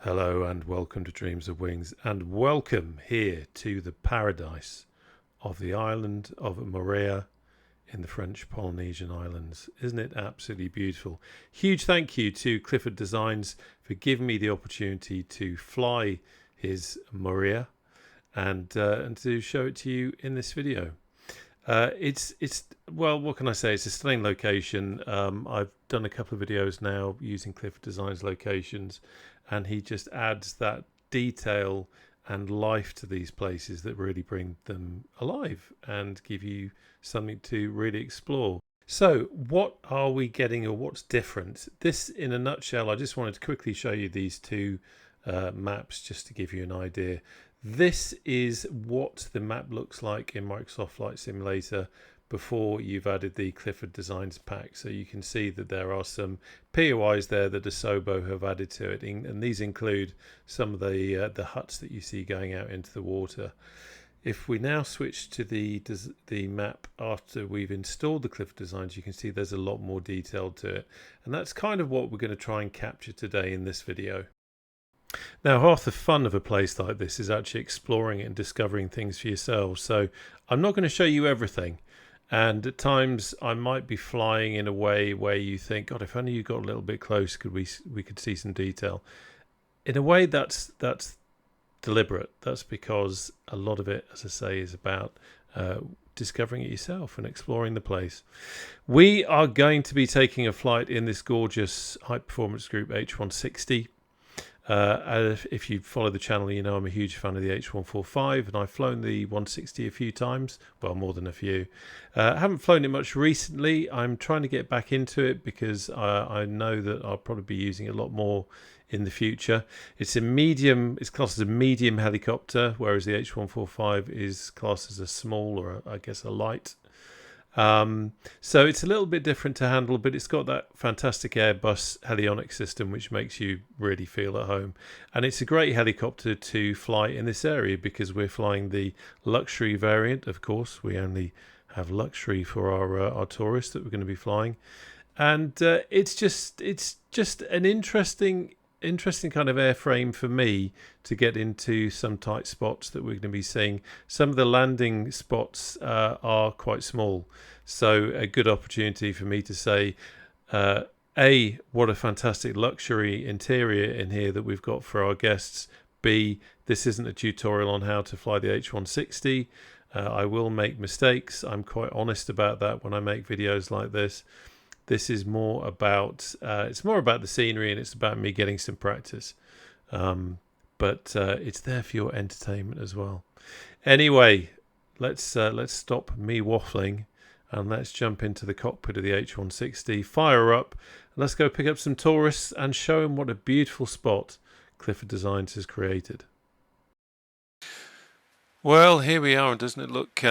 Hello and welcome to Dreams of Wings, and welcome here to the paradise of the island of Moorea in the French Polynesian Islands. Isn't it absolutely beautiful? Huge thank you to Clifford Designs for giving me the opportunity to fly his Moorea and to show it to you in this video. It's well, what can I say? It's a stunning location. I've done a couple of videos now using Clifford Designs locations, and he just adds that detail and life to these places that really bring them alive and give you something to really explore. So what are we getting, or what's different? This, in a nutshell, I just wanted to quickly show you these two maps just to give you an idea. This is what the map looks like in Microsoft Flight Simulator before you've added the Clifford Designs pack. So you can see that there are some POIs there that Asobo have added to it, and these include some of the huts that you see going out into the water. If we now switch to the map after we've installed the Clifford Designs, you can see there's a lot more detail to it, and that's kind of what we're going to try and capture today in this video. Now, half the fun of a place like this is actually exploring it and discovering things for yourselves. So I'm not going to show you everything. And at times I might be flying in a way where you think, God, if only you got a little bit close, we could see some detail. In a way, that's deliberate. That's because a lot of it, as I say, is about discovering it yourself and exploring the place. We are going to be taking a flight in this gorgeous high performance group H160. If you follow the channel, you know I'm a huge fan of the H145, and I've flown the 160 a few times, well, more than a few. I haven't flown it much recently. I'm trying to get back into it because I know that I'll probably be using it a lot more in the future. It's classed as a medium helicopter, whereas the H145 is classed as a small, or I guess a light. So it's a little bit different to handle, but it's got that fantastic Airbus helionic system which makes you really feel at home. And it's a great helicopter to fly in this area because we're flying the luxury variant. Of course, we only have luxury for our tourists that we're going to be flying, and it's just an interesting kind of airframe for me to get into some tight spots that we're going to be seeing. Some of the landing spots are quite small, so a good opportunity for me to say, A, what a fantastic luxury interior in here that we've got for our guests. B, this isn't a tutorial on how to fly the H160. I will make mistakes. I'm quite honest about that when I make videos like this. This is more about it's more about the scenery, and it's about me getting some practice. But it's there for your entertainment as well. Anyway, let's stop me waffling and let's jump into the cockpit of the H160, fire up, and let's go pick up some tourists and show them what a beautiful spot Clifford Designs has created. Well, here we are, and doesn't it look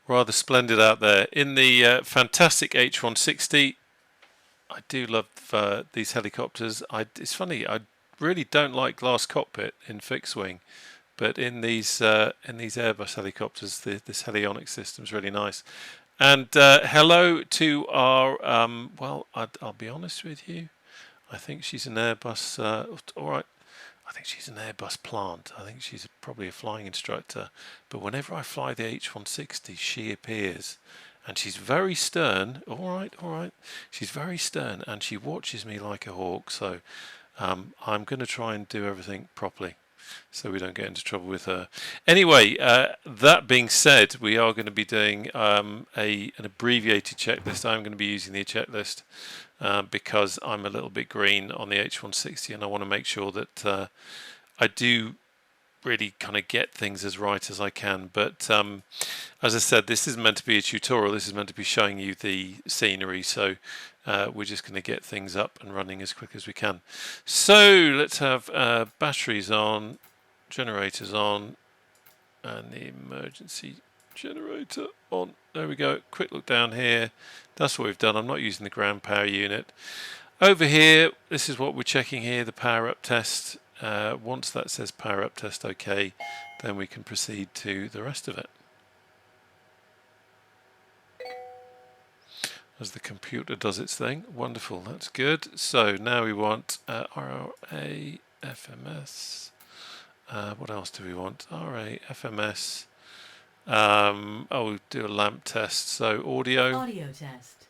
rather splendid out there in the fantastic H160? I do love these helicopters. It's funny, I really don't like glass cockpit in fixed wing, but in these Airbus helicopters, this helionic system is really nice. And hello to our well, I'll be honest with you, I think she's an Airbus. All right, I think she's an Airbus plant. I think she's probably a flying instructor. But whenever I fly the H160, she appears. And she's very stern. All right. She's very stern, and she watches me like a hawk. So I'm going to try and do everything properly so we don't get into trouble with her. Anyway, that being said, we are going to be doing an abbreviated checklist. I'm going to be using the checklist because I'm a little bit green on the H160, and I want to make sure that I do really kind of get things as right as I can. But as I said, this isn't meant to be a tutorial. This is meant to be showing you the scenery. So we're just going to get things up and running as quick as we can. So let's have batteries on, generators on, and the emergency generator on. There we go. Quick look down here. That's what we've done. I'm not using the ground power unit. Over here, this is what we're checking here, the power up test. Once that says power up test OK, then we can proceed to the rest of it. As the computer does its thing. Wonderful, that's good. So now we want RA FMS. What else do we want? RA, FMS. Oh, do a lamp test. So audio. Audio test.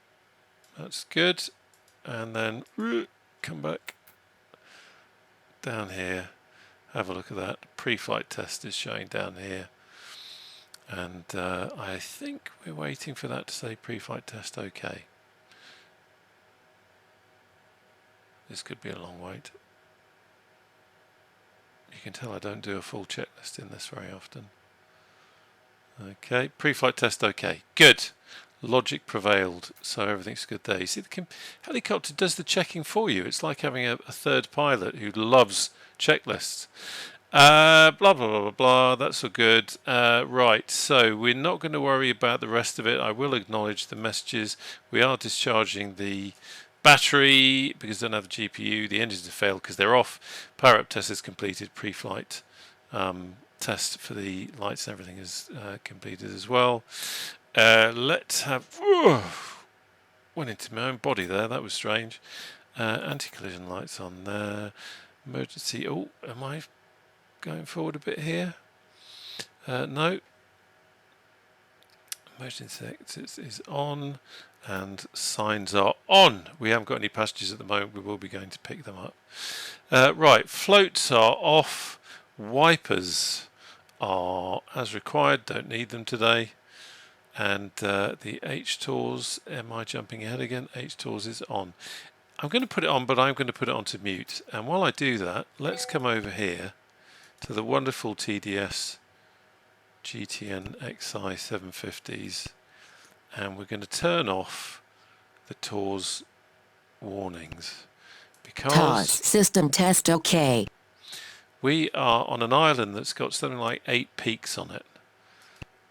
That's good. And then come back down here. Have a look at that. Pre-flight test is showing down here. And I think we're waiting for that to say pre-flight test OK. This could be a long wait. You can tell I don't do a full checklist in this very often. Okay, pre-flight test OK. Good. Logic prevailed, so everything's good there. You see, the helicopter does the checking for you. It's like having a third pilot who loves checklists. Blah, blah, blah, blah, blah. That's all good. Right, so we're not going to worry about the rest of it. I will acknowledge the messages. We are discharging the battery because I don't have the GPU. The engines have failed because they're off. Power up test is completed. Pre-flight test for the lights and everything is completed as well. Let's have... went into my own body there. That was strange. Anti-collision lights on there. Emergency... Oh, am I going forward a bit here? No. Emergency exits is on and signs are on. We haven't got any passengers at the moment. We will be going to pick them up. Right, floats are off. Wipers are as required. Don't need them today. And the H-Tours, am I jumping ahead again? H-Tours is on. I'm going to put it on, but I'm going to put it onto mute. And while I do that, let's come over here to the wonderful TDS GTN XI 750s. And we're going to turn off the Tours warnings. Because system test OK. We are on an island that's got something like 8 peaks on it.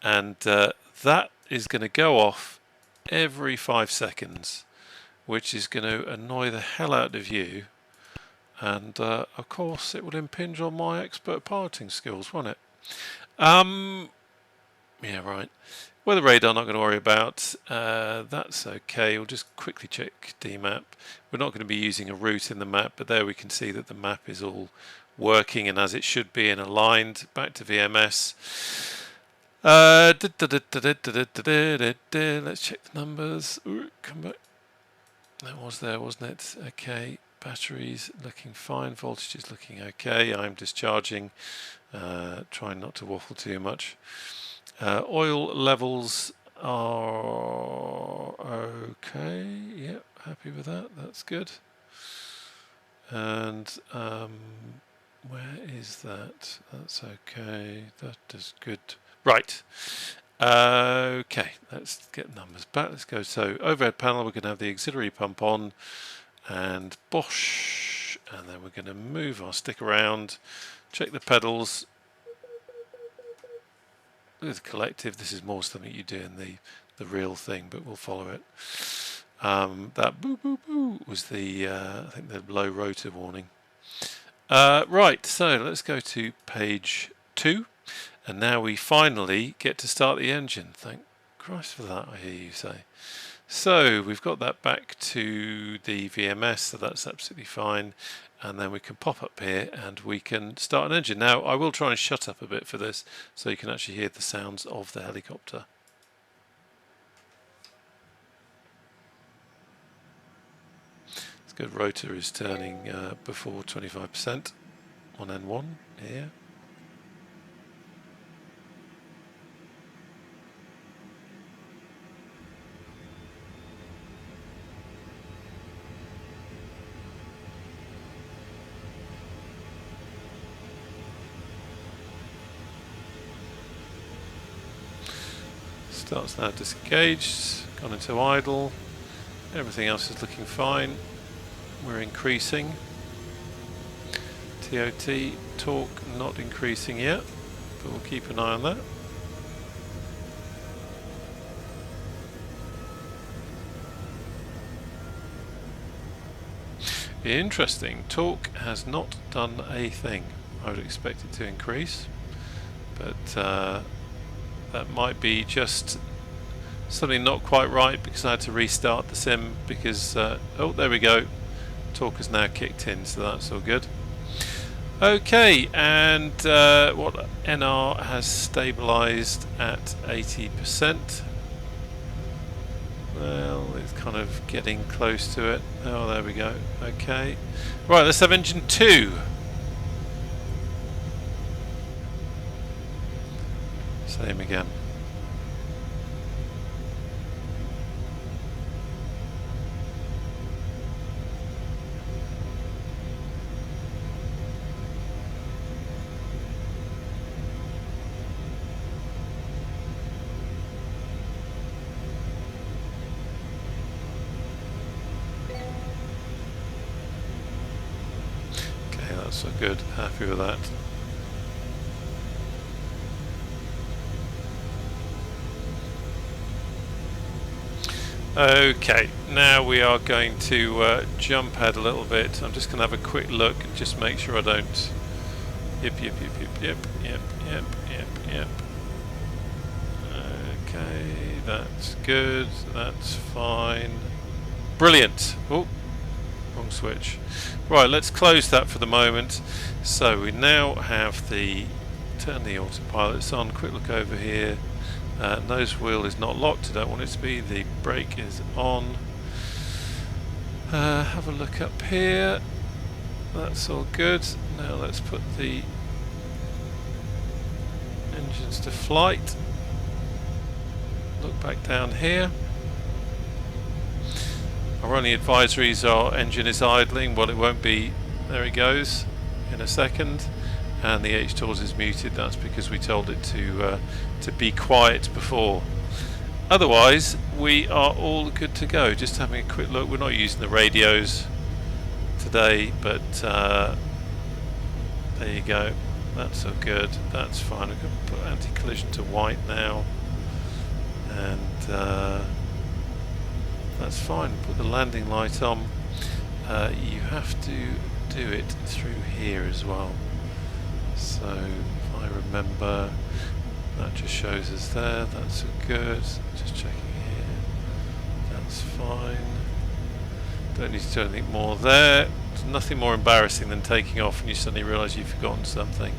And that is going to go off every 5 seconds, which is going to annoy the hell out of you. And of course, it will impinge on my expert piloting skills, won't it? Yeah, right. Weather radar, not going to worry about. That's okay. We'll just quickly check DMAP. We're not going to be using a route in the map, but there we can see that the map is all working and as it should be and aligned. Back to VMS. Let's check the numbers. Ooh, come back. That was there, wasn't it? Okay. Batteries looking fine. Voltage is looking okay. I'm discharging. Trying not to waffle too much. Oil levels are okay. Yep, happy with that. That's good. And where is that? That's okay. That is good. Right. Okay, let's get numbers back. Let's go. So overhead panel, we're going to have the auxiliary pump on and Bosch. And then we're going to move our stick around, check the pedals. With collective, this is more something you do in the real thing, but we'll follow it. That boo boo boo was the I think the low rotor warning. Right, so let's go to page 2, and now we finally get to start the engine. Thank Christ for that, I hear you say. So we've got that back to the VMS, so that's absolutely fine. And then we can pop up here and we can start an engine. Now, I will try and shut up a bit for this so you can actually hear the sounds of the helicopter. It's good. Rotor is turning before 25% on N1 here. Starts now disengaged, gone into idle. Everything else is looking fine. We're increasing. TOT, torque not increasing yet, but we'll keep an eye on that. Interesting, torque has not done a thing. I would expect it to increase, but that might be just something not quite right because I had to restart the sim because, oh, there we go. Torque has now kicked in, so that's all good. Okay, and what NR has stabilised at 80%. Well, it's kind of getting close to it. Oh, there we go. Okay. Right, let's have engine 2. Same again. Okay, that's so good. Happy with that. Okay, now we are going to jump ahead a little bit. I'm just going to have a quick look and just make sure I don't. Yep. Okay, that's good. That's fine. Brilliant. Oh, wrong switch. Right, let's close that for the moment. So we now have turn the autopilots on. Quick look over here. Nose wheel is not locked, I don't want it to be. The brake is on. Have a look up here. That's all good. Now let's put the engines to flight. Look back down here. Our only advisories are engine is idling. Well, it won't be. There it goes in a second. And the H260 is muted. That's because we told it to be quiet before. Otherwise, we are all good to go. Just having a quick look. We're not using the radios today, but there you go. That's all good. That's fine. I'm going to put anti-collision to white now, and that's fine. Put the landing light on. You have to do it through here as well. So if I remember, that just shows us there. That's good. Just checking here. That's fine. Don't need to do anything more there. There's nothing more embarrassing than taking off and you suddenly realise you've forgotten something.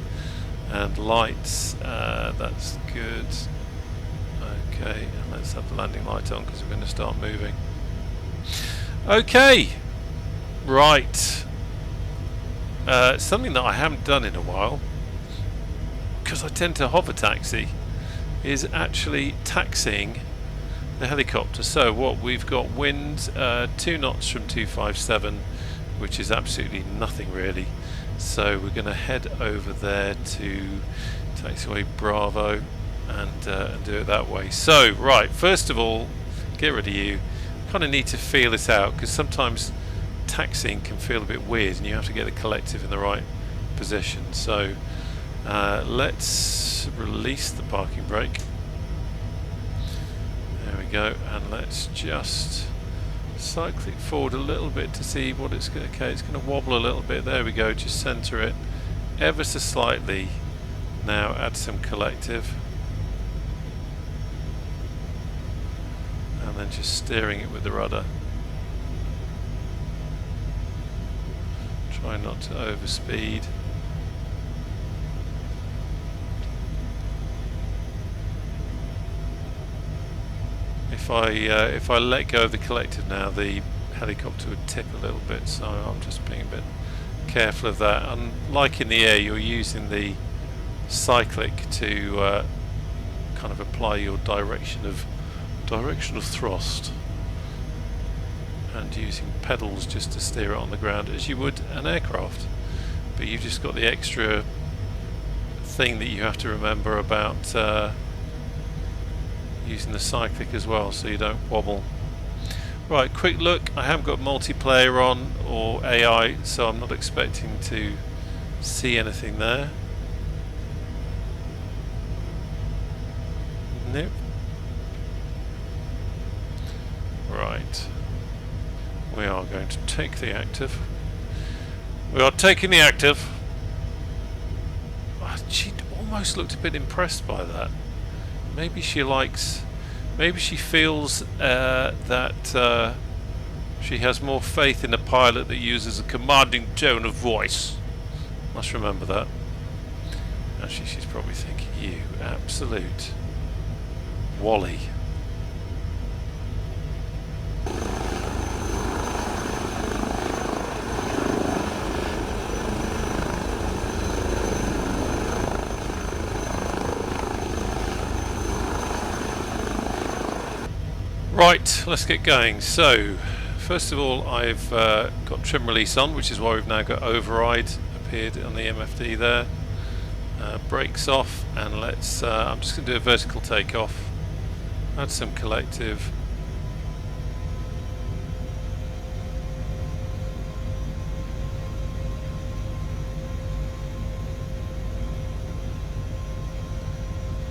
And lights, that's good. Okay, and let's have the landing light on because we're going to start moving. Okay, right. Something that I haven't done in a while, because I tend to hover taxi, is actually taxiing the helicopter. So what we've got wind 2 knots from 257, which is absolutely nothing really. So we're going to head over there to taxiway Bravo and do it that way. So right, first of all, get rid of you. Kind of need to feel this out because sometimes taxiing can feel a bit weird and you have to get the collective in the right position. So let's release the parking brake. There we go, and let's just cycle it forward a little bit to see what it's going to. Okay, it's going to wobble a little bit. There we go. Just center it ever so slightly. Now add some collective, and then just steering it with the rudder. Try not to overspeed. If I let go of the collective now, the helicopter would tip a little bit, so I'm just being a bit careful of that. And like in the air, you're using the cyclic to kind of apply your directional thrust, and using pedals just to steer it on the ground as you would an aircraft. But you've just got the extra thing that you have to remember about using the cyclic as well, so you don't wobble. Right, quick look. I haven't got multiplayer on or AI, so I'm not expecting to see anything there. Nope. Right. We are going to take the active. We are taking the active. Oh, she almost looked a bit impressed by that. Maybe she likes, maybe she feels that she has more faith in a pilot that uses a commanding tone of voice. Must remember that. Actually, she's probably thinking, you absolute Wally. Right, let's get going. So, first of all, I've got trim release on, which is why we've now got override appeared on the MFD there. Brakes off, and let's. I'm just going to do a vertical takeoff. Add some collective.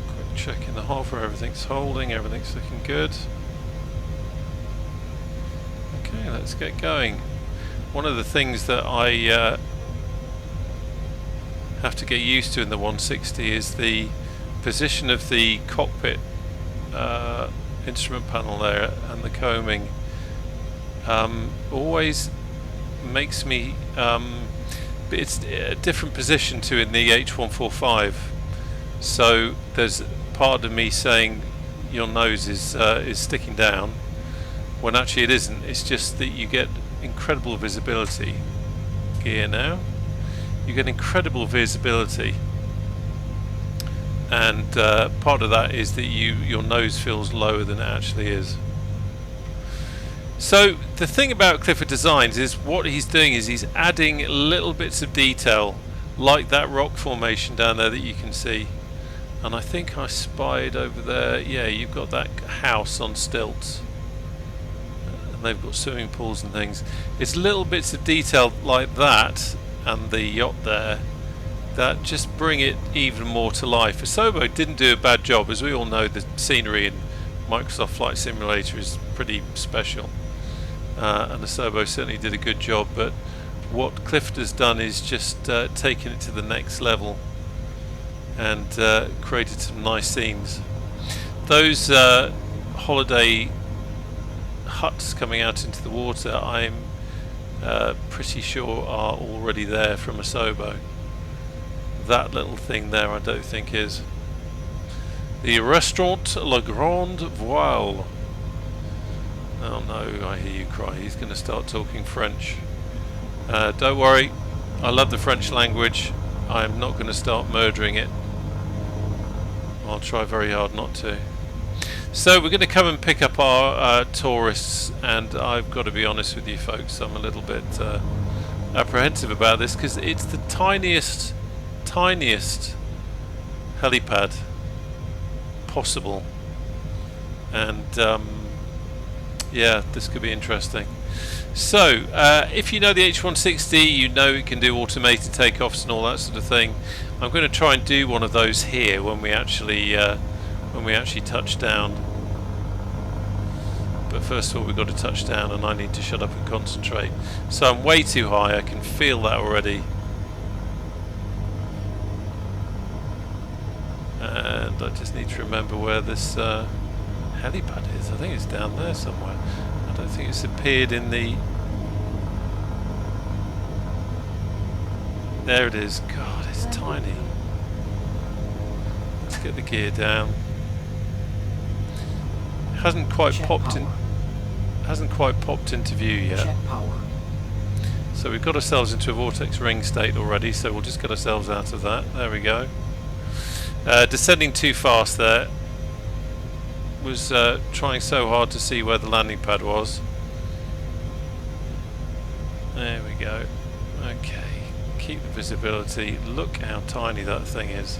Quick check in the hover, everything's holding, everything's looking good. Okay, let's get going. One of the things that I have to get used to in the 160 is the position of the cockpit instrument panel there and the combing. Always makes me it's a different position to in the H145, so there's part of me saying your nose is sticking down when actually it isn't. It's just that you get incredible visibility. Gear now. You get incredible visibility, and part of that is that your nose feels lower than it actually is. So the thing about Clifford Designs is what he's doing is he's adding little bits of detail, like that rock formation down there that you can see. And I think I spied over there, yeah, you've got that house on stilts, and they've got swimming pools and things. It's little bits of detail like that and the yacht there that just bring it even more to life. Asobo didn't do a bad job. As we all know, the scenery in Microsoft Flight Simulator is pretty special, and Asobo certainly did a good job, but what Clifford has done is just taken it to the next level and created some nice scenes. Those holiday huts coming out into the water, I'm pretty sure are already there from Asobo. That little thing there I don't think is. The Restaurant La Grande Voile. Oh no, I hear you cry. He's going to start talking French. Don't worry, I love the French language. I'm not going to start murdering it. I'll try very hard not to. So we're going to come and pick up our tourists, and I've got to be honest with you folks, I'm a little bit apprehensive about this because it's the tiniest helipad possible, and yeah, this could be interesting. So if you know the H160, you know it can do automated takeoffs and all that sort of thing. I'm going to try and do one of those here when we actually touch down. But first of all, we've got to touch down, and I need to shut up and concentrate. So I'm way too high. I can feel that already. And I just need to remember where this helipad is. I think it's down there somewhere. I don't think it's appeared in the... There it is. God, it's tiny. Let's get the gear down. Hasn't quite popped into view yet. So we've got ourselves into a vortex ring state already, so we'll just get ourselves out of that. There we go. Descending too fast there. Was trying so hard to see where the landing pad was. There we go. Okay, keep the visibility. Look how tiny that thing is.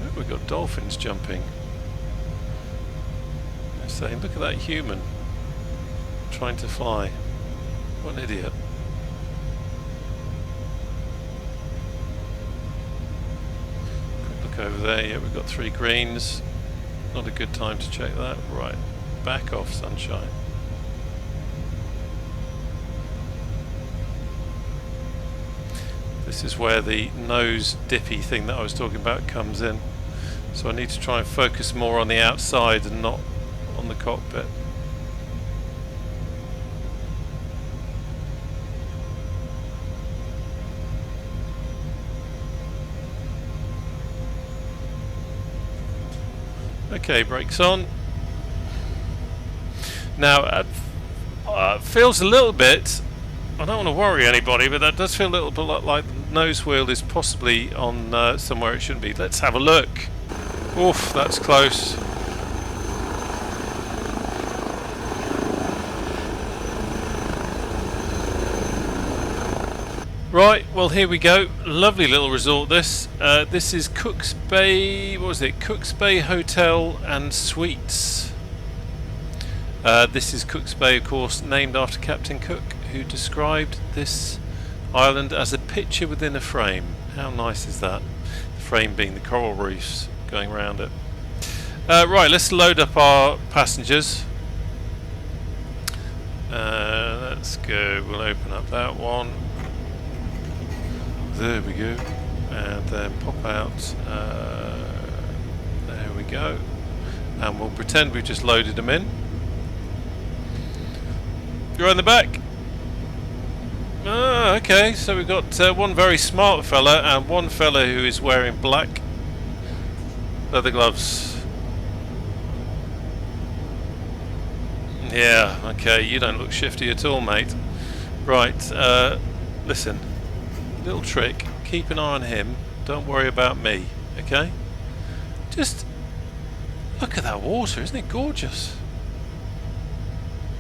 Oh, we've got dolphins jumping. They're saying, look at that human trying to fly. What an idiot. Quick look over there. Yeah, we've got 3 greens. Not a good time to check that. Right, back off, sunshine. This is where the nose dippy thing that I was talking about comes in. So I need to try and focus more on the outside and not on the cockpit. Okay, brakes on. Now, feels a little bit, I don't want to worry anybody, but that does feel a little bit like the nose wheel is possibly on somewhere it shouldn't be. Let's have a look. Oof, that's close. Right, well here we go. Lovely little resort this. This is Cook's Bay, what was it? Cook's Bay Hotel and Suites. This is Cook's Bay, of course, named after Captain Cook, who described this island as a picture within a frame. How nice is that? The frame being the coral reefs going around it. Right, let's load up our passengers. Let's go, we'll open up that one. There we go, and then pop out, there we go, and we'll pretend we've just loaded them in. You're in the back. Ah, okay, so we've got one very smart fella and one fella who is wearing black leather gloves. Yeah, okay, you don't look shifty at all, mate. Right, listen. Little trick, keep an eye on him, don't worry about me, okay? Just look at that water, isn't it gorgeous?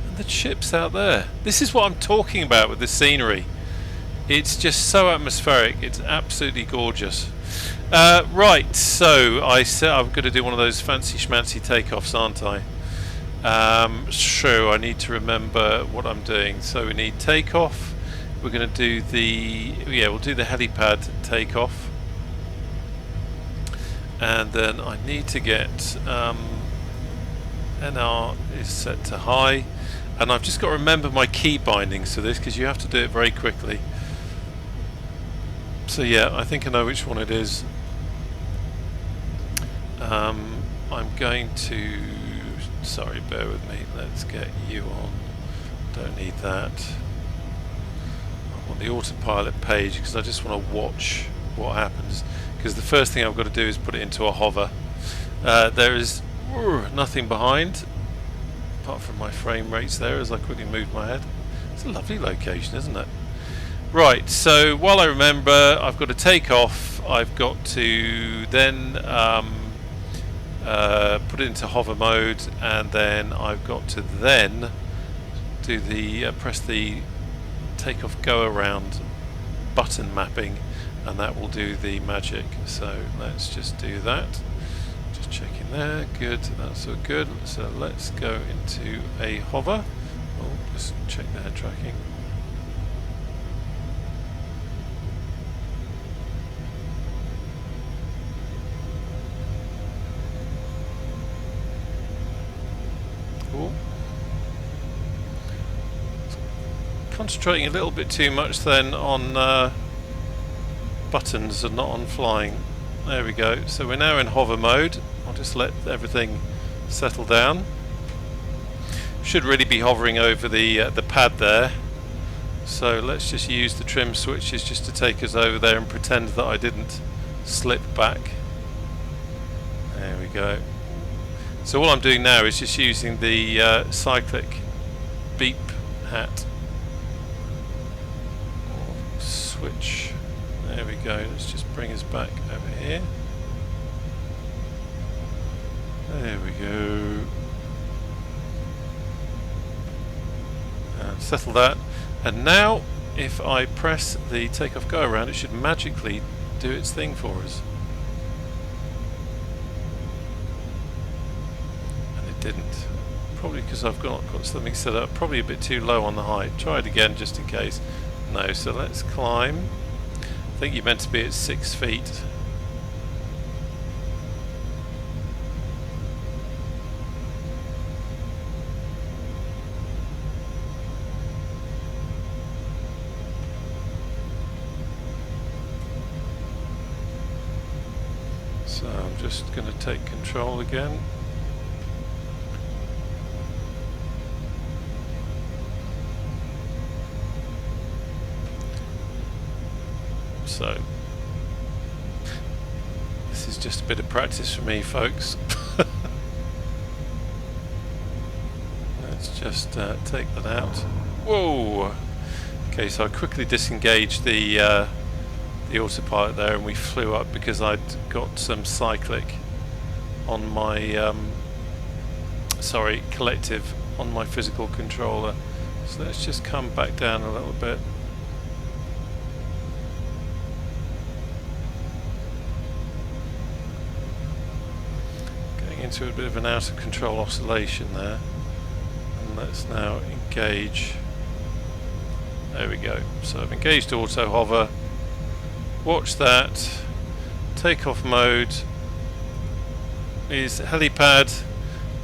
And the ships out there. This is what I'm talking about with the scenery. It's just so atmospheric, it's absolutely gorgeous. Right, so I said I'm going to do one of those fancy schmancy takeoffs, aren't I? Sure, I need to remember what I'm doing. So we need takeoff. We're going to do we'll do the helipad takeoff, and then I need to get NR is set to high, and I've just got to remember my key bindings to this because you have to do it very quickly. So yeah, I think I know which one it is. I'm going to, sorry, bear with me, let's get you on, don't need that. On the autopilot page because I just want to watch what happens, because the first thing I've got to do is put it into a hover. There is nothing behind apart from my frame rates there as I quickly move my head. It's a lovely location, isn't it? Right, so while I remember, I've got to take off. I've got to then put it into hover mode, and then I've got to then do the press the takeoff go around button mapping, and that will do the magic. So let's just do that. Just checking there. Good, that's all good. So let's go into a hover. Oh, just check the head tracking. Cool. Concentrating a little bit too much then on buttons and not on flying. There we go. So we're now in hover mode. I'll just let everything settle down. Should really be hovering over the pad there. So let's just use the trim switches just to take us over there and pretend that I didn't slip back. There we go. So all I'm doing now is just using the cyclic beep hat. Switch. There we go. Let's just bring us back over here. There we go. And settle that. And now, if I press the takeoff go around, it should magically do its thing for us. And it didn't. Probably because I've got something set up probably a bit too low on the height. Try it again just in case. No, so let's climb. I think you're meant to be at 6 feet. So I'm just going to take control again. So this is just a bit of practice for me, folks. just take that out. Whoa! Okay, so I quickly disengaged the autopilot there, and we flew up because I'd got some cyclic on my collective on my physical controller. So let's just come back down a little bit. Getting into a bit of an out of control oscillation there. And let's now engage. There we go. So I've engaged auto hover. Watch that. Takeoff mode is helipad.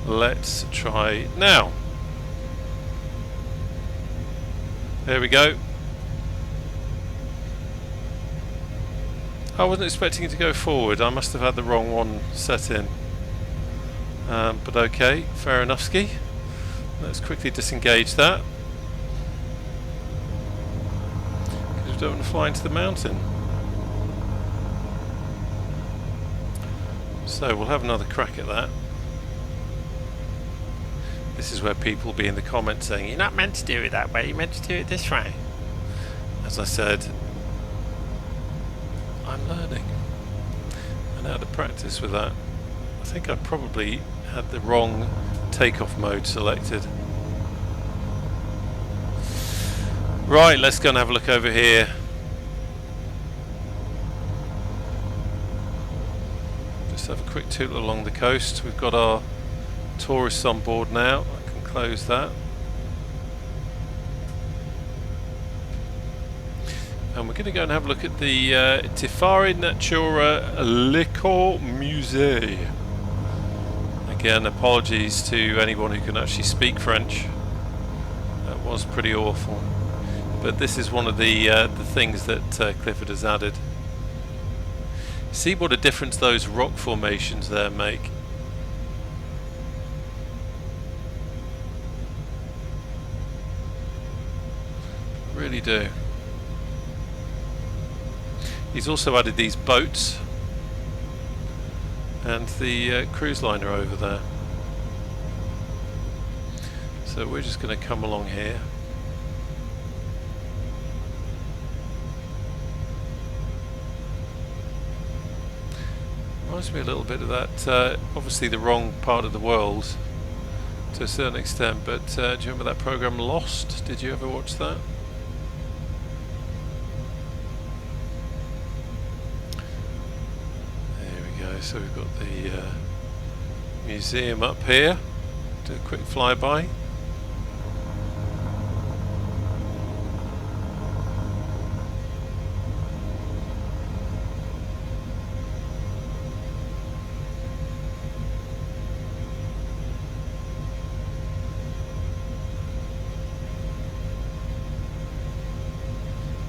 Let's try now. There we go. I wasn't expecting it to go forward. I must have had the wrong one set in. But okay, fair enough ski. Let's quickly disengage that. Because we don't want to fly into the mountain. So we'll have another crack at that. This is where people will be in the comments saying, you're not meant to do it that way, you're meant to do it this way. As I said, I'm learning. And how to practice with that. I think I probably had the wrong takeoff mode selected. Right, let's go and have a look over here. Just have a quick toot along the coast. We've got our tourists on board now. I can close that. And we're going to go and have a look at the Tifari Natura Lico Musée. Again, apologies to anyone who can actually speak French. That was pretty awful. But this is one of the things that Clifford has added. See what a difference those rock formations there make. Really do. He's also added these boats and the cruise liner over there. So we're just going to come along here. Reminds me a little bit of that, obviously the wrong part of the world to a certain extent, but do you remember that program Lost? Did you ever watch that? So we've got the museum up here. Do a quick flyby.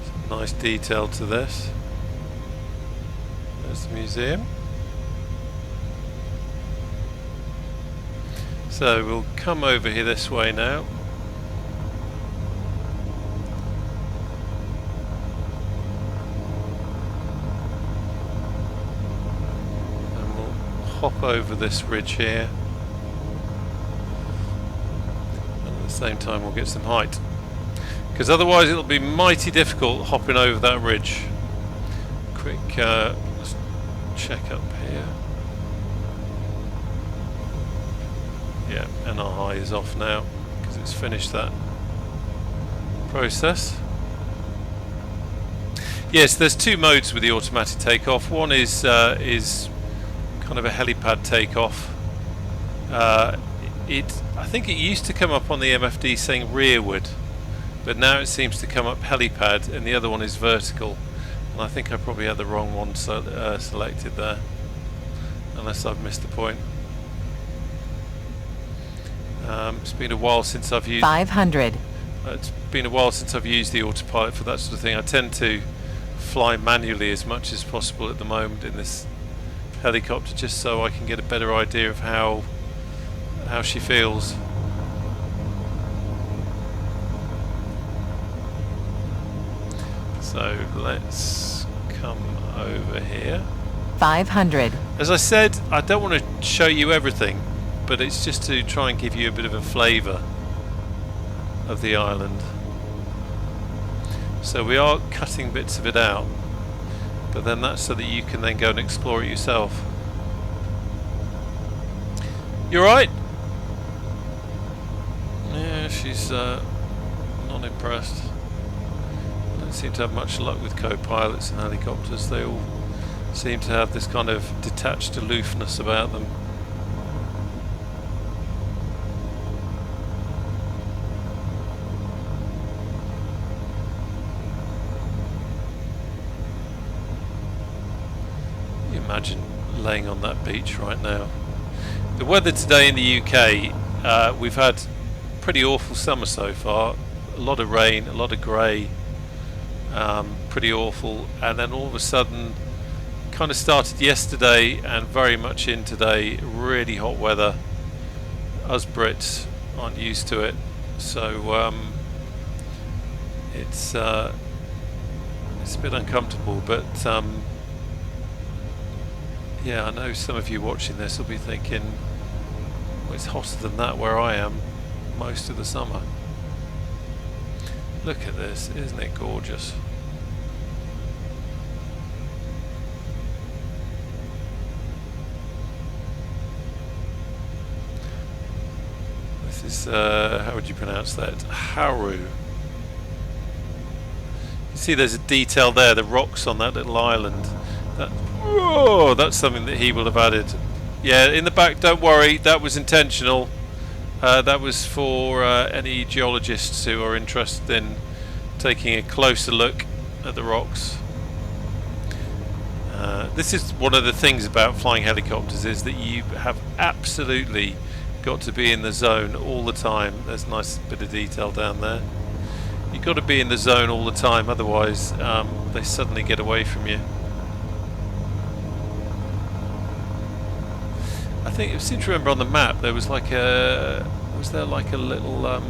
Some nice detail to this. There's the museum. So we'll come over here this way now. And we'll hop over this ridge here. And at the same time we'll get some height. Because otherwise it'll be mighty difficult hopping over that ridge. Quick let's check up here. Yeah, and our high is off now because it's finished that process. Yes, there's two modes with the automatic takeoff. One is kind of a helipad takeoff. I think it used to come up on the MFD saying rearward, but now it seems to come up helipad, and the other one is vertical. And I think I probably had the wrong one selected there, unless I've missed the point. It's been a while since I've used 500. It's been a while since I've used the autopilot for that sort of thing. I tend to fly manually as much as possible at the moment in this helicopter, just so I can get a better idea of how she feels. So let's come over here. 500. As I said, I don't want to show you everything, but it's just to try and give you a bit of a flavour of the island. So we are cutting bits of it out, but then that's so that you can then go and explore it yourself. You alright? Yeah, she's not impressed. I don't seem to have much luck with co-pilots and helicopters. They all seem to have this kind of detached aloofness about them. Can you imagine laying on that beach right now? The weather today in the UK, we've had pretty awful summer so far. A lot of rain, a lot of grey, pretty awful, and then all of a sudden, kind of started yesterday and very much in today, really hot weather. Us Brits aren't used to it, so it's a bit uncomfortable, but yeah, I know some of you watching this will be thinking, well, it's hotter than that where I am most of the summer. Look at this, isn't it gorgeous? This is, how would you pronounce that? Haru. You see there's a detail there, the rocks on that little island. Whoa, that's something that he will have added. Yeah, in the back, don't worry, that was intentional. That was for any geologists who are interested in taking a closer look at the rocks. This is one of the things about flying helicopters, is that you have absolutely got to be in the zone all the time. There's a nice bit of detail down there. You've got to be in the zone all the time, otherwise they suddenly get away from you. I think I seem to remember on the map there was like a, was there like a little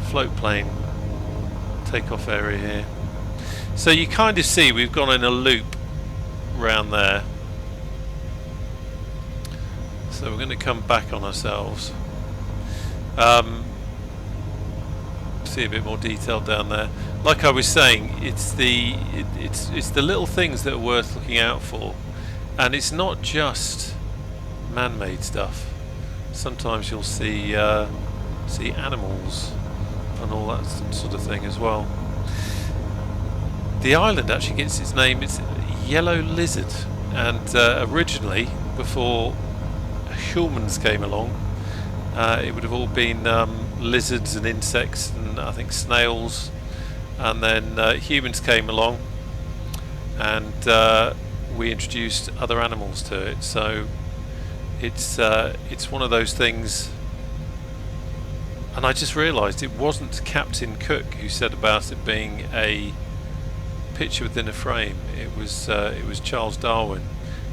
float plane takeoff area here. So you kind of see we've gone in a loop round there. So we're going to come back on ourselves. See a bit more detail down there. Like I was saying, it's the little things that are worth looking out for. And it's not just man-made stuff. Sometimes you'll see animals and all that sort of thing as well. The island actually gets its name, it's Yellow Lizard, and originally, before humans came along, it would have all been lizards and insects and I think snails, and then humans came along and we introduced other animals to it. So it's one of those things. And I just realised it wasn't Captain Cook who said about it being a picture within a frame. It was Charles Darwin,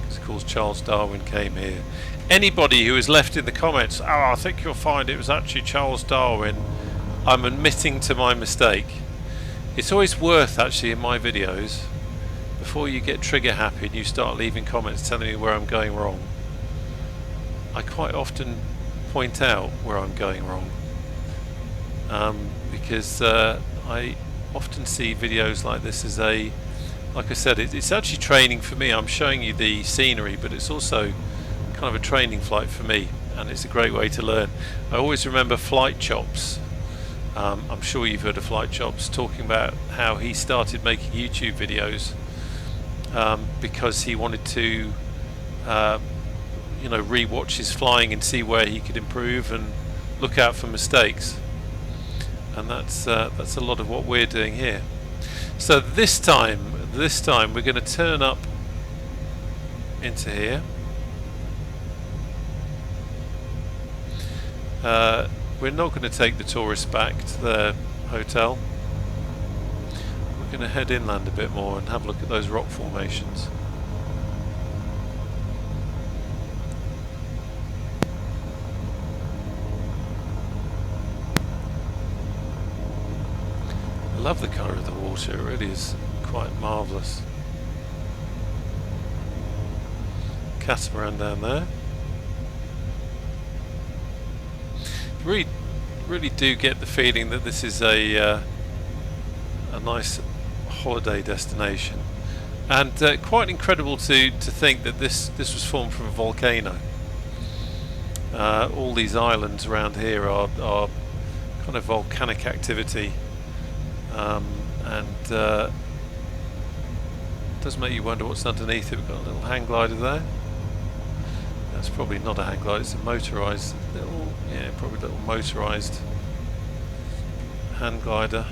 because of course Charles Darwin came here. Anybody who has left in the comments, oh, I think you'll find it was actually Charles Darwin, I'm admitting to my mistake. It's always worth, actually, in my videos, before you get trigger happy and you start leaving comments telling me where I'm going wrong, I quite often point out where I'm going wrong, because I often see videos like this as a, like I said, it's actually training for me. I'm showing you the scenery, but it's also kind of a training flight for me, and it's a great way to learn. I always remember Flight Chops. I'm sure you've heard of Flight Chops, talking about how he started making YouTube videos because he wanted to re-watch his flying and see where he could improve and look out for mistakes. And that's a lot of what we're doing here. So this time we're going to turn up into here. We're not going to take the tourists back to their hotel. We're going to head inland a bit more and have a look at those rock formations. I love the colour of the water, it really is quite marvellous. Catamaran down there. Really really do get the feeling that this is a nice holiday destination, and quite incredible to think that this was formed from a volcano. All these islands around here are kind of volcanic activity, and does make you wonder what's underneath it. We've got a little hang glider there. That's probably not a hang glider, it's a motorised little, yeah, probably a little motorised hang glider.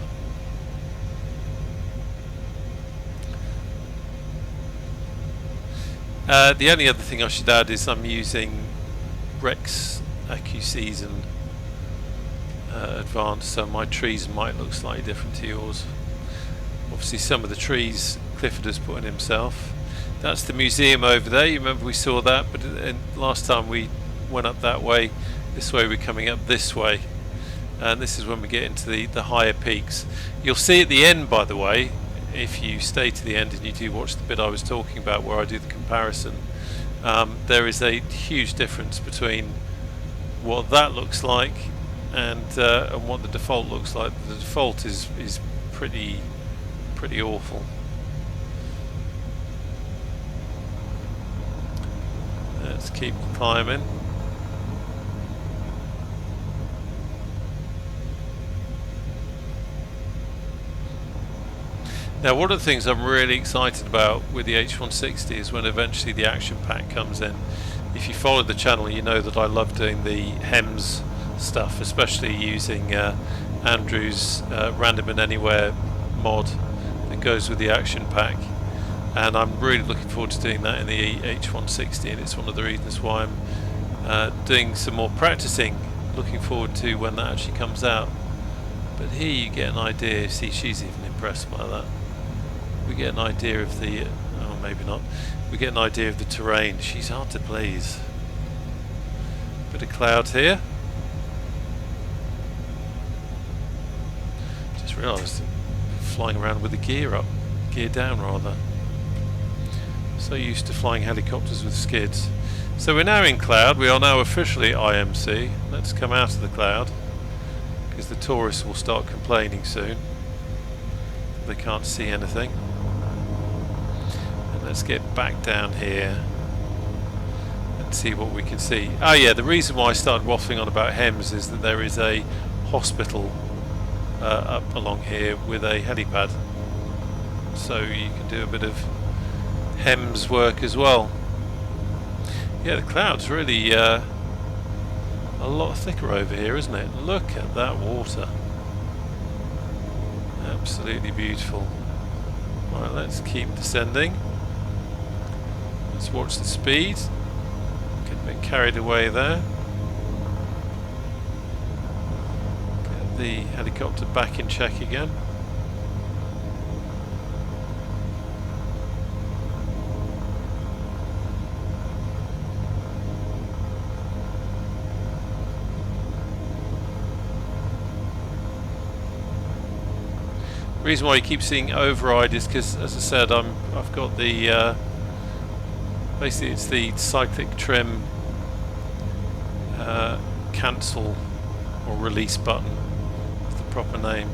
The only other thing I should add is I'm using Rex AccuSeason Advanced, so my trees might look slightly different to yours. Obviously some of the trees Clifford has put in himself. That's the museum over there. You remember we saw that, but last time we went up that way. This way we're coming up this way, and this is when we get into the higher peaks. You'll see at the end, by the way, if you stay to the end and you do watch the bit I was talking about where I do the comparison, there is a huge difference between what that looks like and what the default looks like. The default is pretty awful. Let's keep climbing. Now, one of the things I'm really excited about with the H160 is when eventually the action pack comes in. If you follow the channel, you know that I love doing the HEMS stuff, especially using Andrew's Random and Anywhere mod that goes with the action pack. And I'm really looking forward to doing that in the H160, and it's one of the reasons why I'm doing some more practicing, looking forward to when that actually comes out. But here you get an idea. See, she's even impressed by that. We get an idea of the, oh maybe not, we get an idea of the terrain. She's hard to please. Bit of cloud here. Just realised flying around with the gear up, gear down rather. So used to flying helicopters with skids. So we're now in cloud. We are now officially IMC. Let's come out of the cloud, because the tourists will start complaining soon. They can't see anything. And let's get back down here and see what we can see. Oh yeah, the reason why I started waffling on about HEMS is that there is a hospital up along here with a helipad. So you can do a bit of HEMS work as well. Yeah, the cloud's really a lot thicker over here, isn't it? Look at that water. Absolutely beautiful. Right, let's keep descending. Let's watch the speed. Get a bit carried away there. Get the helicopter back in check again. The reason why you keep seeing override is because, as I said, I've got the basically it's the cyclic trim cancel or release button. That's the proper name.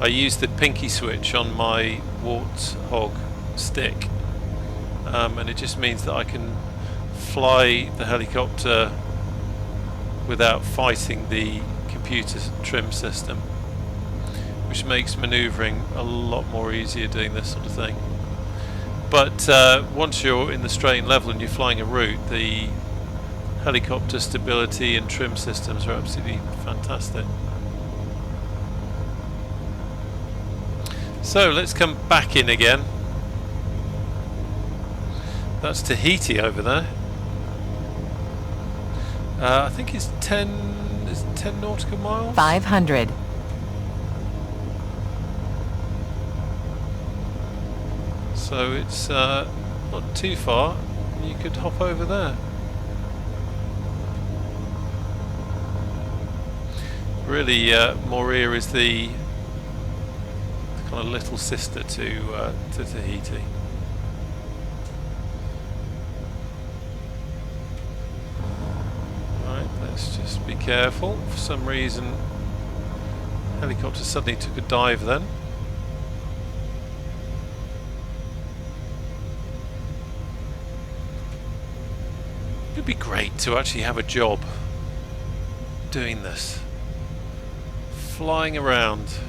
I use the pinky switch on my Warthog stick, and it just means that I can fly the helicopter without fighting the computer trim system, which makes manoeuvring a lot more easier doing this sort of thing. But once you're in the straight and level and you're flying a route, the helicopter stability and trim systems are absolutely fantastic. So let's come back in again. That's Tahiti over there. I think it's 10 nautical miles? 500. So it's not too far. You could hop over there. Really, Moorea is the kind of little sister to Tahiti. Right, let's Let's just be careful. For some reason, helicopter suddenly took a dive then. It'd be great to actually have a job doing this. Flying around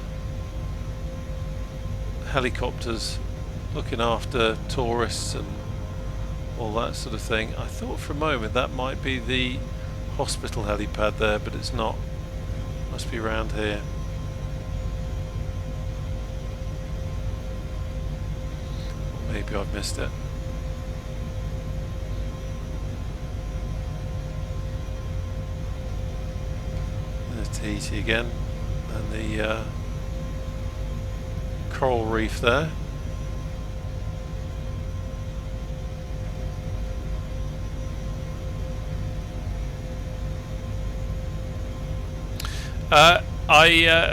helicopters, looking after tourists and all that sort of thing. I thought for a moment that might be the hospital helipad there, but it's not. Must be around here. Maybe I've missed it. There's Tahiti again, and the coral reef there.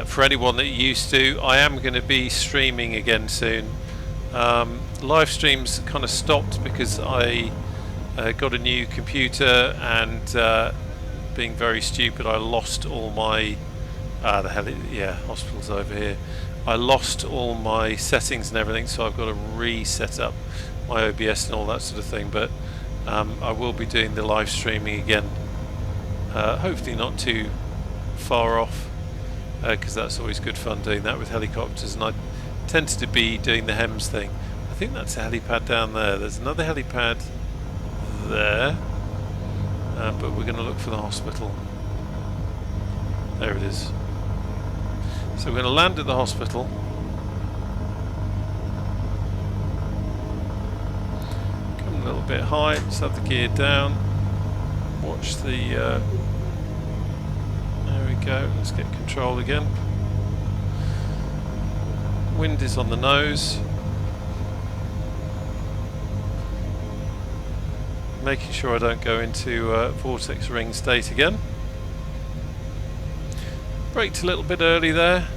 For anyone that used to, I am going to be streaming again soon. Live streams kind of stopped because I got a new computer, and being very stupid, I lost all my hospital's over here. I lost all my settings and everything, so I've got to reset up my OBS and all that sort of thing. But I will be doing the live streaming again. Hopefully not too far off, because that's always good fun doing that with helicopters. And I tended to be doing the HEMS thing. I think that's a helipad down there. There's another helipad there, but we're going to look for the hospital. There it is. So we're going to land at the hospital. Come a little bit high. Let's have the gear down. Watch the... there we go. Let's get control again. Wind is on the nose. Making sure I don't go into vortex ring state again. Braked a little bit early there.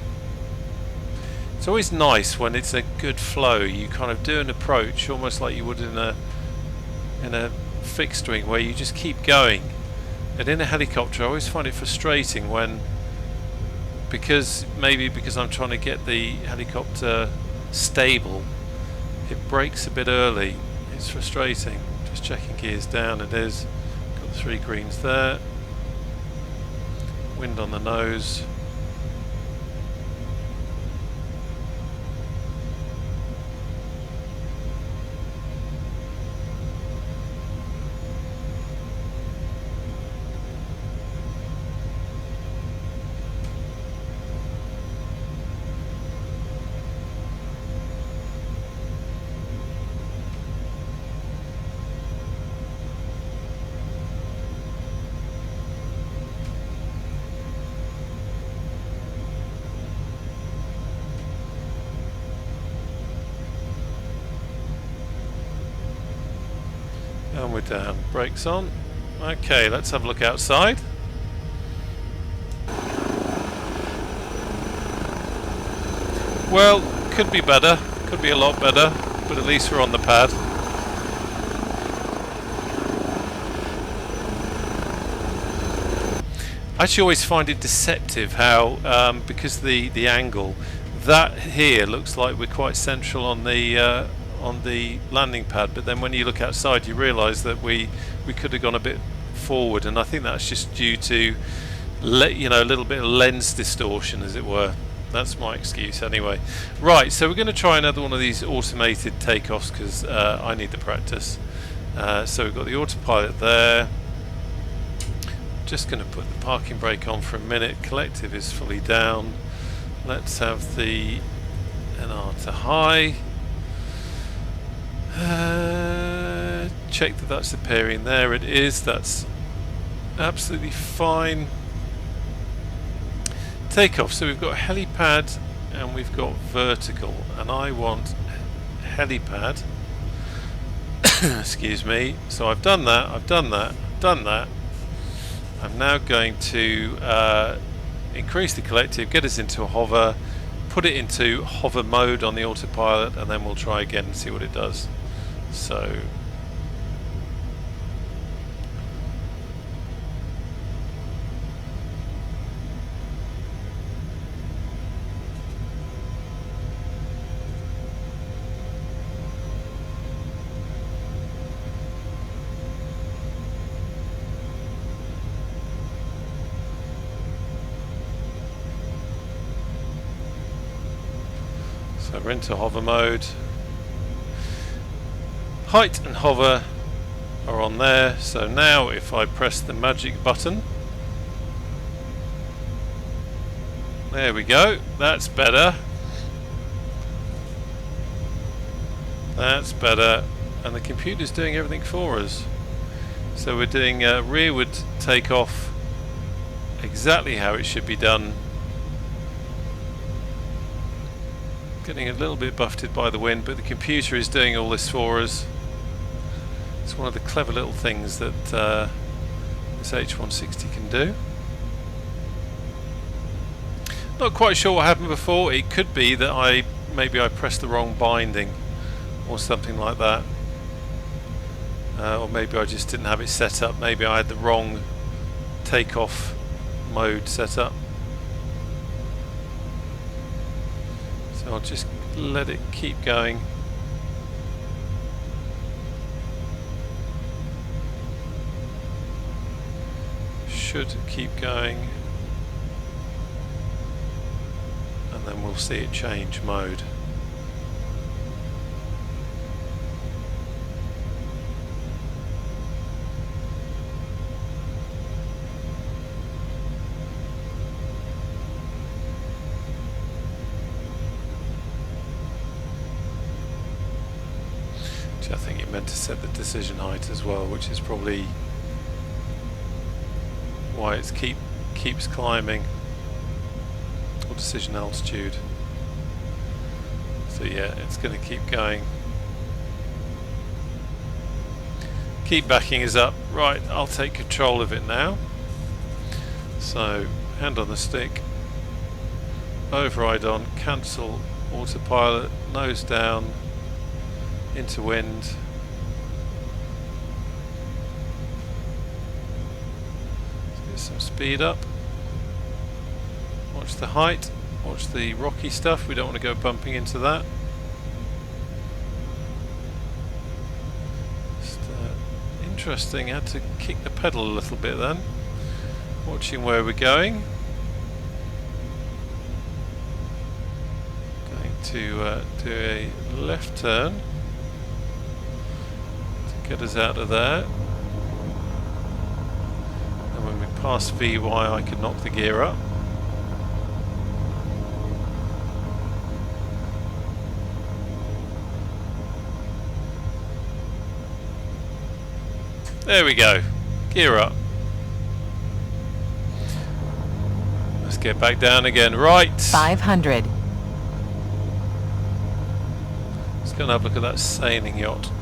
It's always nice when it's a good flow. You kind of do an approach almost like you would in a fixed wing, where you just keep going. And in a helicopter, I always find it frustrating when, because I'm trying to get the helicopter stable, it brakes a bit early. It's frustrating. Just checking gears down. It is. Got the 3 greens there. Wind on the nose. And we're down. Brakes on. Okay, let's have a look outside. Well, could be better. Could be a lot better. But at least we're on the pad. I actually always find it deceptive how, because the angle, that here looks like we're quite central on the landing pad, but then when you look outside you realise that we could have gone a bit forward, and I think that's just due to a little bit of lens distortion, as it were. That's my excuse anyway. Right, so we're going to try another one of these automated takeoffs because I need the practice. So we've got the autopilot there. Just going to put the parking brake on for a minute. Collective is fully down. Let's have the NR to high. Check that that's appearing. There it is. That's absolutely fine. Takeoff. So we've got helipad and we've got vertical, and I want helipad. Excuse me. So I've done that. I've done that. I've done that. I'm now going to increase the collective, get us into a hover, put it into hover mode on the autopilot, and then we'll try again and see what it does. So So we're into hover mode. Height and hover are on there. So now if I press the magic button, there we go. That's better. That's better. And the computer's doing everything for us. So we're doing rearward takeoff exactly how it should be done. Getting a little bit buffeted by the wind, but the computer is doing all this for us. It's one of the clever little things that this H160 can do. Not quite sure what happened before. It could be that maybe I pressed the wrong binding or something like that. Or maybe I just didn't have it set up. Maybe I had the wrong takeoff mode set up. So I'll just let it keep going. Should keep going. And then we'll see it change mode. I think it meant to set the decision height as well, which is probably why it keeps climbing, or decision altitude. So yeah, it's going to keep going. Keep backing us up. Right, I'll take control of it now. So hand on the stick, override on, cancel autopilot, nose down, into wind. Let's get some speed up. Watch the height, watch the rocky stuff, we don't want to go bumping into that. Just interesting, I had to kick the pedal a little bit then. Watching where we're going. Going to do a left turn. Get us out of there. And when we pass VY, I can knock the gear up. There we go. Gear up. Let's get back down again. Right. 500. Let's go and have a look at that sailing yacht.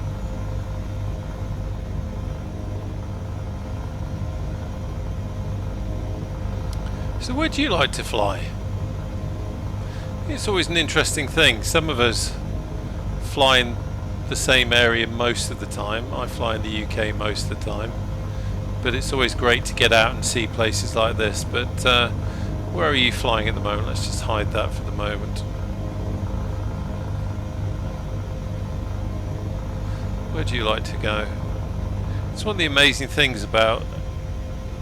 So where do you like to fly? It's always an interesting thing. Some of us fly in the same area most of the time. I fly in the UK most of the time. But it's always great to get out and see places like this. But where are you flying at the moment? Let's just hide that for the moment. Where do you like to go? It's one of the amazing things about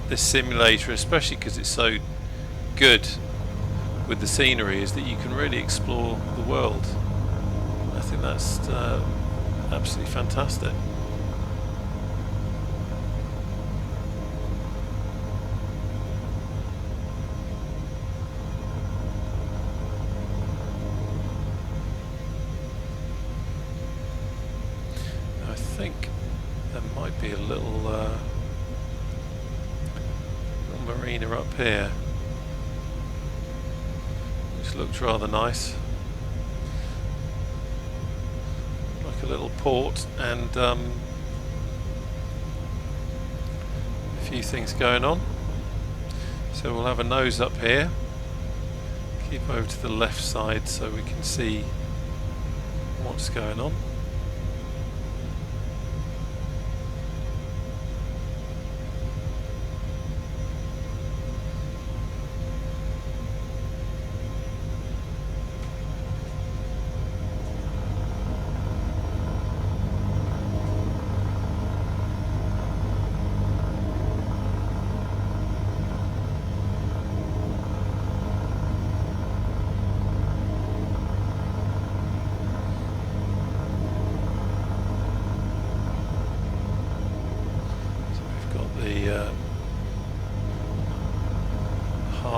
this simulator, especially because it's so good with the scenery, is that you can really explore the world. I think that's absolutely fantastic. I think there might be a little marina up here, which looks rather nice, like a little port, and a few things going on. So we'll have a nose up here, keep over to the left side so we can see what's going on.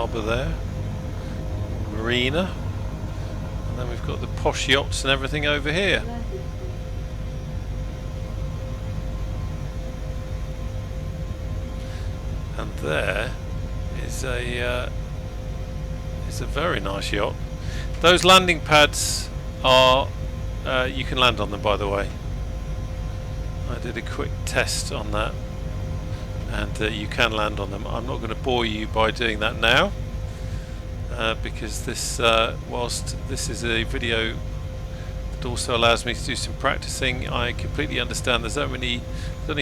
harbour there, marina, and then we've got the posh yachts and everything over here. And there is a very nice yacht. Those landing pads are you can land on them, by the way. I did a quick test on that, and you can land on them. I'm not going to bore you by doing that now, because this, whilst this is a video that also allows me to do some practicing, I completely understand there's only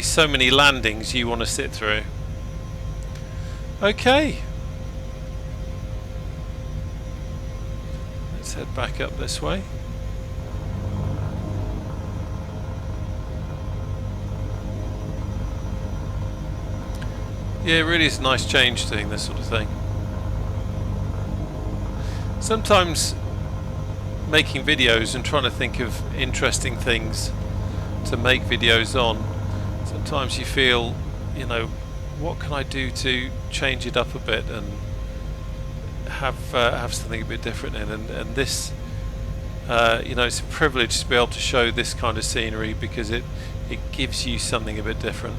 so many landings you want to sit through. Okay, let's head back up this way. Yeah, it really is a nice change doing this sort of thing. Sometimes making videos and trying to think of interesting things to make videos on, sometimes you feel, you know, what can I do to change it up a bit and have something a bit different in, and this, you know, it's a privilege to be able to show this kind of scenery because it gives you something a bit different.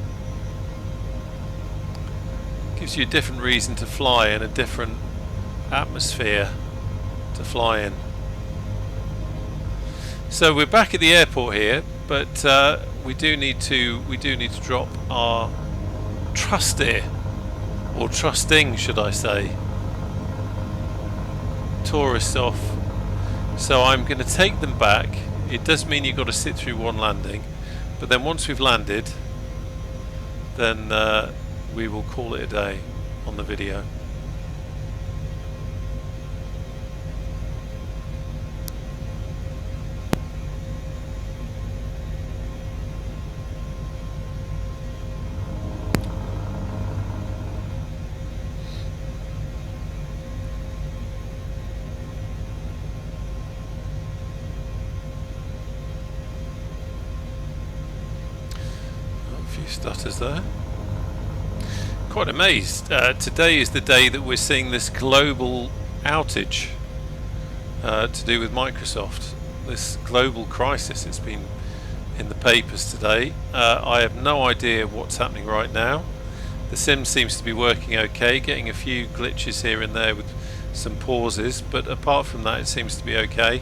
Gives you a different reason to fly and a different atmosphere to fly in. So we're back at the airport here, but we do need to drop our trusty, or trusting should I say, tourists off. So I'm going to take them back. It does mean you've got to sit through one landing, but then once we've landed, then we will call it a day on the video. A few stutters there. Quite amazed. Today is the day that we're seeing this global outage to do with Microsoft. This global crisis. It's been in the papers today. I have no idea what's happening right now. The sim seems to be working okay, getting a few glitches here and there with some pauses, but apart from that it seems to be okay.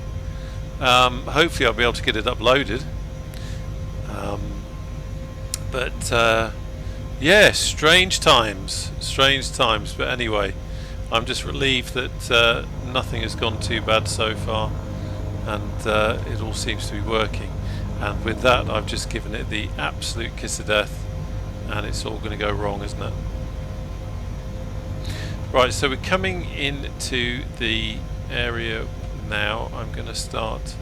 Hopefully I'll be able to get it uploaded. Yeah, strange times, but anyway, I'm just relieved that nothing has gone too bad so far, and it all seems to be working. And with that, I've just given it the absolute kiss of death, and it's all going to go wrong, isn't it? Right, so we're coming into the area now. I'm going to start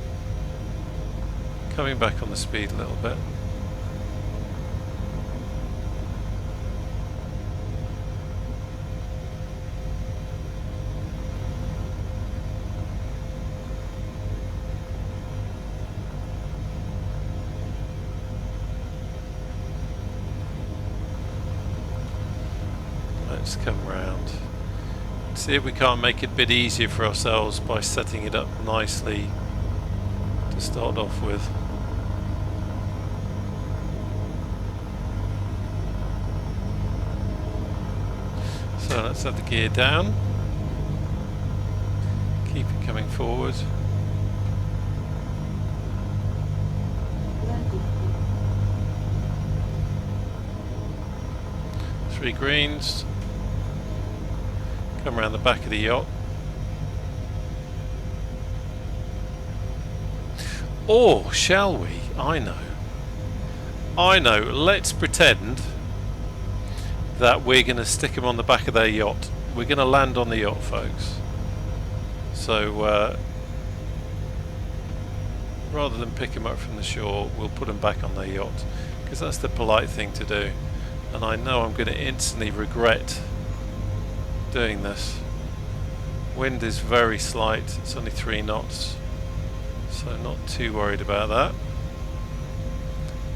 coming back on the speed a little bit. Let's come round. See if we can't make it a bit easier for ourselves by setting it up nicely to start off with. So let's have the gear down. Keep it coming forward. Three greens. Come around the back of the yacht. Or shall we? I know. Let's pretend that we're going to stick them on the back of their yacht. We're going to land on the yacht, folks. So rather than pick them up from the shore, we'll put them back on their yacht, because that's the polite thing to do. And I know I'm going to instantly regret doing this. Wind is very slight, it's only 3 knots, so not too worried about that.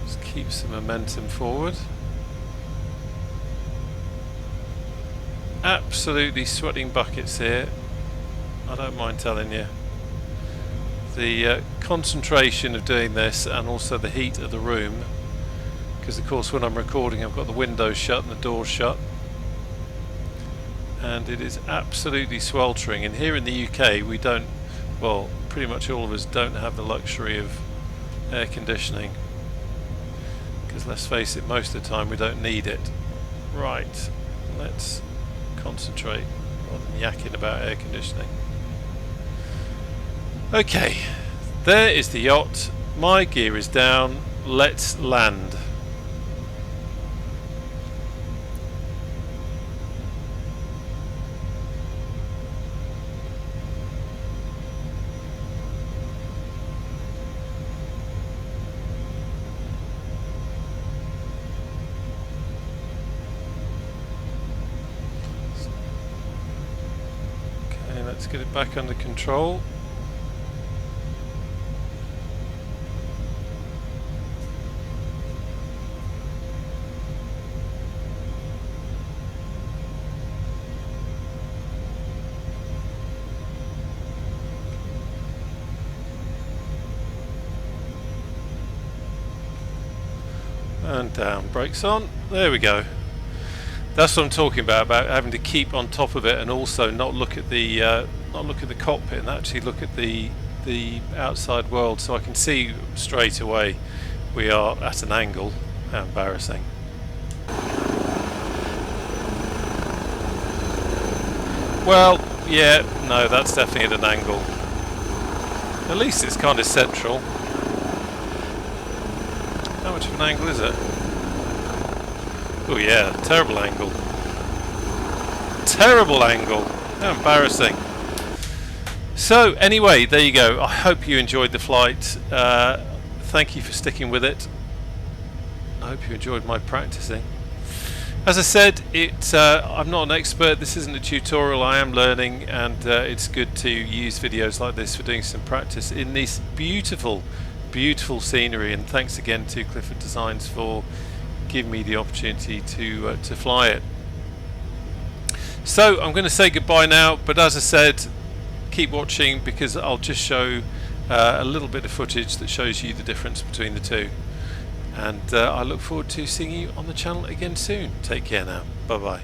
Just keep some momentum forward. absolutely sweating buckets here, I don't mind telling you. The concentration of doing this, and also the heat of the room, because of course when I'm recording I've got the windows shut and the doors shut, and it is absolutely sweltering. And here in the UK we don't, well, pretty much all of us don't have the luxury of air conditioning, because let's face it, most of the time we don't need it. Right, let's concentrate rather than yakking about air conditioning. Okay, there is the yacht, my gear is down, let's land. Let's get it back under control. And down, brakes on. There we go. That's what I'm talking about having to keep on top of it, and also not look at the cockpit, and actually look at the outside world, so I can see straight away we are at an angle. How embarrassing. Well, yeah, no, that's definitely at an angle. At least it's kind of central. How much of an angle is it? Oh yeah, terrible angle. Terrible angle. How embarrassing. So anyway, there you go. I hope you enjoyed the flight. Thank you for sticking with it. I hope you enjoyed my practicing. As I said, I'm not an expert. This isn't a tutorial. I am learning, and it's good to use videos like this for doing some practice in this beautiful, beautiful scenery. And thanks again to Clifford Designs for giving me the opportunity to fly it. So I'm going to say goodbye now, but as I said, keep watching, because I'll just show a little bit of footage that shows you the difference between the two. And I look forward to seeing you on the channel again soon. Take care now. Bye bye.